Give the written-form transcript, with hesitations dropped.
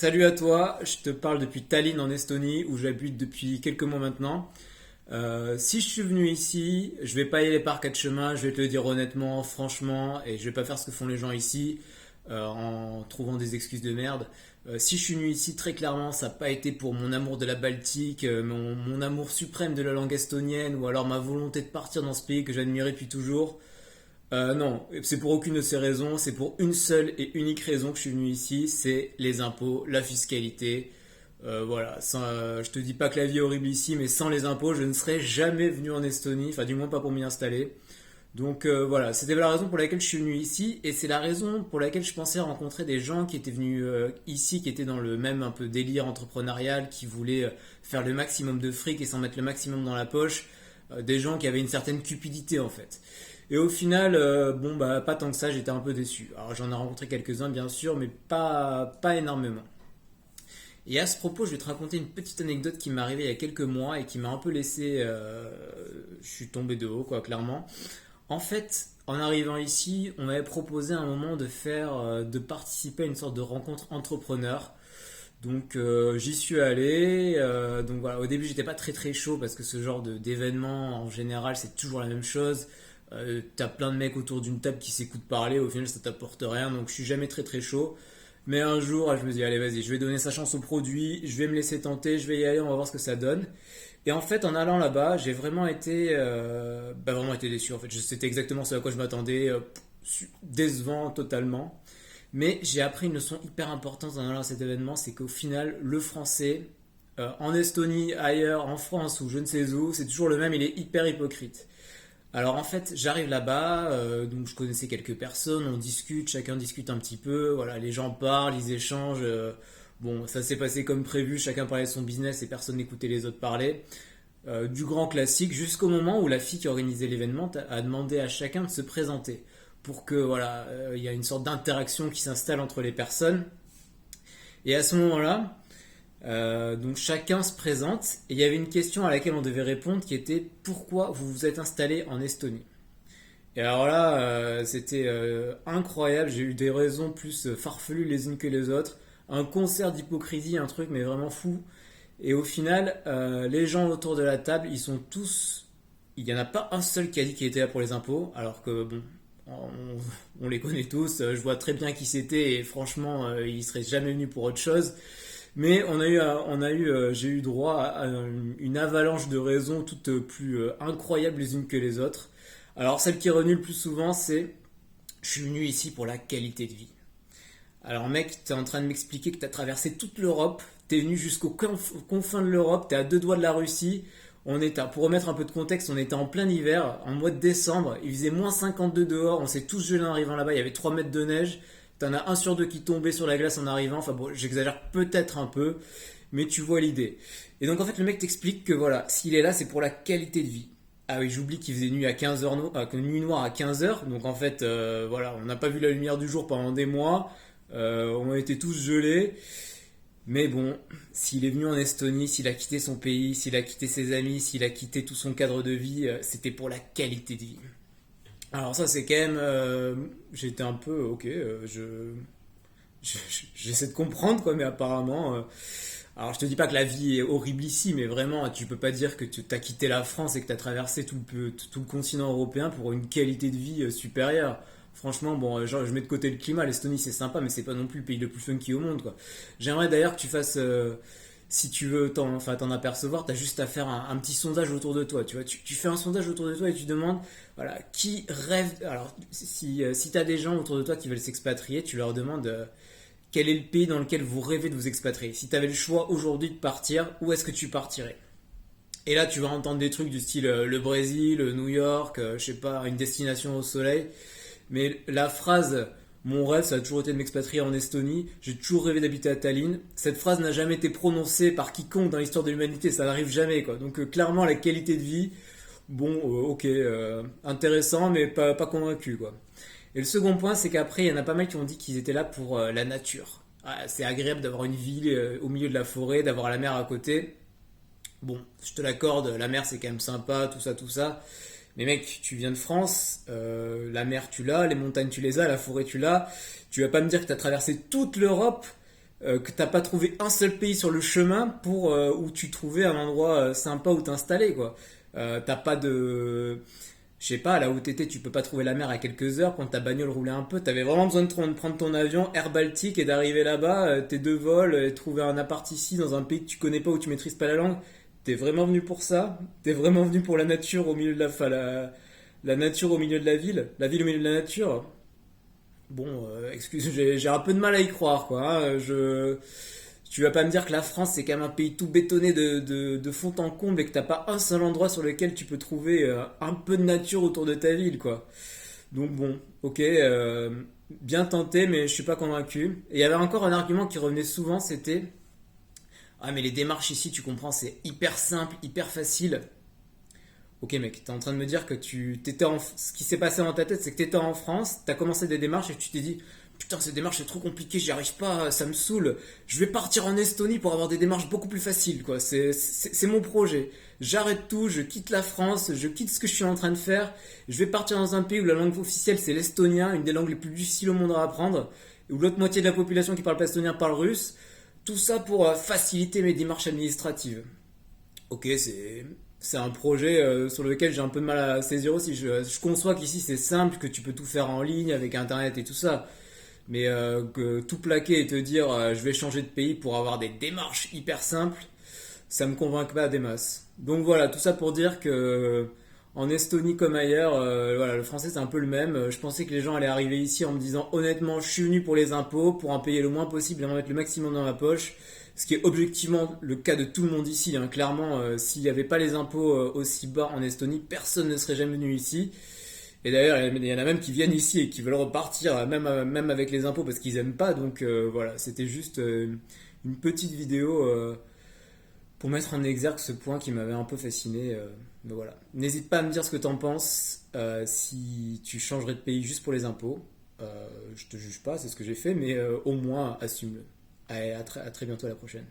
Salut à toi, je te parle depuis Tallinn en Estonie où j'habite depuis quelques mois maintenant. Si je suis venu ici, je vais pas y aller par quatre chemins, je vais te le dire honnêtement, franchement, et je vais pas faire ce que font les gens ici en trouvant des excuses de merde. Si je suis venu ici, très clairement, ça n'a pas été pour mon amour de la Baltique, mon amour suprême de la langue estonienne, ou alors ma volonté de partir dans ce pays que j'admirais depuis toujours. Non, c'est pour aucune de ces raisons, c'est pour une seule et unique raison que je suis venu ici, c'est les impôts, la fiscalité. Voilà, je te dis pas que la vie est horrible ici, mais sans les impôts, je ne serais jamais venu en Estonie, enfin du moins pas pour m'y installer. Donc voilà, c'était la raison pour laquelle je suis venu ici, et c'est la raison pour laquelle je pensais rencontrer des gens qui étaient venus ici, qui étaient dans le même un peu délire entrepreneurial, qui voulaient faire le maximum de fric et s'en mettre le maximum dans la poche, des gens qui avaient une certaine cupidité en fait. Et au final, bon bah pas tant que ça, j'étais un peu déçu. Alors j'en ai rencontré quelques-uns bien sûr, mais pas énormément. Et à ce propos, je vais te raconter une petite anecdote qui m'est arrivée il y a quelques mois et qui m'a un peu laissé, je suis tombé de haut quoi, clairement. En fait, en arrivant ici, on m'avait proposé à un moment de participer à une sorte de rencontre entrepreneur. Donc j'y suis allé. Donc voilà, au début j'étais pas très chaud parce que ce genre d'événement en général c'est toujours la même chose. T'as plein de mecs autour d'une table qui s'écoutent parler, au final ça t'apporte rien, donc je suis jamais très chaud. Mais un jour, je me dis, allez, vas-y, je vais donner sa chance au produit, je vais me laisser tenter, je vais y aller, on va voir ce que ça donne. Et en fait, en allant là-bas, j'ai vraiment été déçu. En fait, c'était exactement ce à quoi je m'attendais, décevant totalement. Mais j'ai appris une leçon hyper importante en allant à cet événement, c'est qu'au final, le français, en Estonie, ailleurs, en France ou je ne sais où, c'est toujours le même, il est hyper hypocrite. Alors en fait, j'arrive là-bas, donc je connaissais quelques personnes, on discute, chacun discute un petit peu, voilà, les gens parlent, ils échangent. Bon, ça s'est passé comme prévu, chacun parlait de son business et personne n'écoutait les autres parler. Du grand classique jusqu'au moment où la fille qui organisait l'événement a demandé à chacun de se présenter pour que voilà, il y a une sorte d'interaction qui s'installe entre les personnes. Et à ce moment-là, donc chacun se présente et il y avait une question à laquelle on devait répondre qui était pourquoi vous vous êtes installé en Estonie. Et alors là, c'était incroyable. J'ai eu des raisons plus farfelues les unes que les autres, un concert d'hypocrisie, un truc mais vraiment fou. Et au final, les gens autour de la table, ils sont tous. Il n'y en a pas un seul qui a dit qu'il était là pour les impôts, alors que bon, on, on les connaît tous. Je vois très bien qui c'était et franchement, ils seraient jamais venus pour autre chose. Mais j'ai eu droit à une avalanche de raisons toutes plus incroyables les unes que les autres. Alors celle qui est revenue le plus souvent, c'est je suis venu ici pour la qualité de vie. Alors mec, t'es en train de m'expliquer que t'as traversé toute l'Europe, t'es venu jusqu'aux confins de l'Europe, t'es à deux doigts de la Russie. Pour remettre un peu de contexte, on était en plein hiver, en mois de décembre, il faisait -52 dehors, on s'est tous gelés en arrivant là-bas, il y avait 3 mètres de neige. T'en as un sur deux qui tombait sur la glace en arrivant. Enfin bon, j'exagère peut-être un peu, mais tu vois l'idée. Et donc en fait, le mec t'explique que voilà, s'il est là, c'est pour la qualité de vie. Ah oui, j'oublie qu'il faisait nuit à 15h, nuit noire à 15h. Donc en fait, voilà, on n'a pas vu la lumière du jour pendant des mois. On a été tous gelés. Mais bon, s'il est venu en Estonie, s'il a quitté son pays, s'il a quitté ses amis, s'il a quitté tout son cadre de vie, c'était pour la qualité de vie. Alors ça c'est quand même, j'étais un peu, ok, j'essaie de comprendre quoi, mais apparemment, alors je te dis pas que la vie est horrible ici, mais vraiment tu peux pas dire que tu as quitté la France et que tu as traversé tout le continent européen pour une qualité de vie supérieure. Franchement, bon, genre, je mets de côté le climat, l'Estonie c'est sympa, mais c'est pas non plus le pays le plus funky au monde quoi. J'aimerais d'ailleurs que tu fasses si tu veux t'en apercevoir, tu as juste à faire un petit sondage autour de toi. Tu vois, tu fais un sondage autour de toi et tu demandes, voilà, qui rêve. Alors, si tu as des gens autour de toi qui veulent s'expatrier, tu leur demandes quel est le pays dans lequel vous rêvez de vous expatrier. Si tu avais le choix aujourd'hui de partir, où est-ce que tu partirais? Et là, tu vas entendre des trucs du style le Brésil, New York, je sais pas, une destination au soleil. Mais la phrase mon rêve, ça a toujours été de m'expatrier en Estonie. J'ai toujours rêvé d'habiter à Tallinn. Cette phrase n'a jamais été prononcée par quiconque dans l'histoire de l'humanité. Ça n'arrive jamais, quoi. Donc, clairement, la qualité de vie, bon, ok, intéressant, mais pas convaincu, quoi. Et le second point, c'est qu'après, il y en a pas mal qui ont dit qu'ils étaient là pour la nature. Ah, c'est agréable d'avoir une ville au milieu de la forêt, d'avoir la mer à côté. Bon, je te l'accorde, la mer c'est quand même sympa, tout ça, tout ça. Mais mec, tu viens de France, la mer tu l'as, les montagnes tu les as, la forêt tu l'as. Tu vas pas me dire que tu as traversé toute l'Europe que t'as pas trouvé un seul pays sur le chemin pour où tu trouvais un endroit sympa où t'installer, quoi. T'as pas de, je sais pas, là où t'étais, tu peux pas trouver la mer à quelques heures quand ta bagnole roulait un peu. T'avais vraiment besoin de prendre ton avion Air Baltique et d'arriver là-bas, tes deux vols, et trouver un appart ici dans un pays que tu connais pas où tu maîtrises pas la langue. T'es vraiment venu pour ça? T'es vraiment venu pour la nature au milieu de la nature au milieu de la ville au milieu de la nature? Bon, excuse, j'ai un peu de mal à y croire, quoi, hein. Tu vas pas me dire que la France c'est quand même un pays tout bétonné de fond en comble et que t'as pas un seul endroit sur lequel tu peux trouver un peu de nature autour de ta ville, quoi. Donc bon, ok, bien tenté, mais je suis pas convaincu. Et il y avait encore un argument qui revenait souvent, c'était ah mais les démarches ici, tu comprends, c'est hyper simple, hyper facile. Ok mec, t'es en train de me dire que ce qui s'est passé dans ta tête, c'est que t'étais en France, t'as commencé des démarches et tu t'es dit putain ces démarches c'est trop compliqué, j'y arrive pas, ça me saoule. Je vais partir en Estonie pour avoir des démarches beaucoup plus faciles, quoi. C'est mon projet. J'arrête tout, je quitte la France, je quitte ce que je suis en train de faire. Je vais partir dans un pays où la langue officielle c'est l'estonien, une des langues les plus difficiles au monde à apprendre, et où l'autre moitié de la population qui parle pas estonien parle russe. Tout ça pour faciliter mes démarches administratives. Ok, c'est un projet sur lequel j'ai un peu de mal à saisir aussi. Je conçois qu'ici c'est simple, que tu peux tout faire en ligne avec internet et tout ça. Mais que tout plaquer et te dire je vais changer de pays pour avoir des démarches hyper simples, ça me convainc pas des masses. Donc voilà, tout ça pour dire que en Estonie comme ailleurs, voilà, le français c'est un peu le même. Je pensais que les gens allaient arriver ici en me disant honnêtement, je suis venu pour les impôts, pour en payer le moins possible et en mettre le maximum dans ma poche. Ce qui est objectivement le cas de tout le monde ici, hein. Clairement, s'il n'y avait pas les impôts aussi bas en Estonie, personne ne serait jamais venu ici. Et d'ailleurs, il y en a même qui viennent ici et qui veulent repartir, même avec les impôts, parce qu'ils aiment pas. Donc voilà, c'était juste une petite vidéo pour mettre en exergue ce point qui m'avait un peu fasciné. Mais voilà. N'hésite pas à me dire ce que t'en penses, si tu changerais de pays juste pour les impôts. Je te juge pas, c'est ce que j'ai fait, mais au moins assume-le. Allez, à très bientôt à la prochaine.